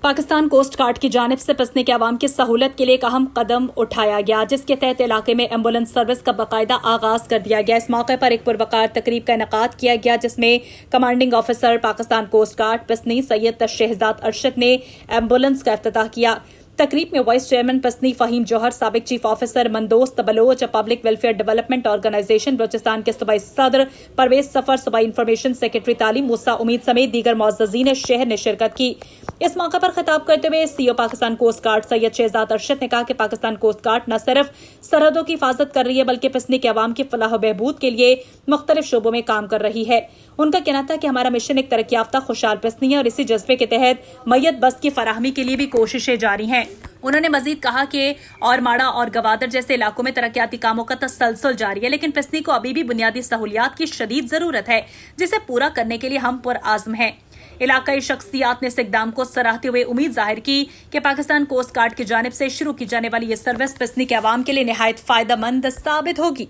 Pakistan coast guard की जानिब से पसने के अवाम की सहूलत के लिए एक अहम कदम उठाया गया, जिसके तहत इलाके में एम्बुलेंस सर्विस का बाकायदा आगाज कर दिया गया। इस मौके पर एक पुरवकार तकरीब का इनेकाद किया गया, जिसमें commanding officer Pakistan coast guard Pasni Syed Shahzad Arshad ने एम्बुलेंस का इफ्तिताह किया। तकरीब में वाइस चेयरमैन पसनी फहीम जौहर, साबिक chief officer Mandost Baloch, public welfare development organisation Balochistan के सूबाई सदर परवेज सफर, सूबाई इंफॉर्मेशन सेक्रेटरी तालीम मूसा उम्मीद समेत दीगर मुअज़्ज़ज़ीन शहर ने शिरकत की। इस मौके पर खिताब करते हुए CEO Pakistan coast guard Syed Shahzad Arshad ने कहा कि पाकिस्तान कोस्ट गार्ड न सिर्फ सरहदों की हिफाजत कर रही है, बल्कि पसनी के अवाम की फलाह बहबूद के लिए मुख्तलिफ शोबों में काम कर रही है। उनका कहना था कि हमारा मिशन एक तरक्की याफ्ता खुशहाल पसनी है और इसी जज्बे के तहत मैयत बस की फराहमी के लिए भी कोशिशें जारी हैं। उन्होंने मजीद कहा कि और माड़ा और गवादर जैसे इलाकों में तरक्याती कामों का तसलसल जारी है, लेकिन पसनी को अभी भी बुनियादी सहूलियात की शदीद जरूरत है, जिसे पूरा करने के लिए हम पुरआज़्म हैं। इलाकाई शख्सियात ने इस इक़दाम को सराहते हुए उम्मीद जाहिर की कि पाकिस्तान कोस्ट गार्ड की जानिब से शुरू की जाने वाली ये सर्विस पसनी के अवाम के लिए निहायत फायदेमंद साबित होगी।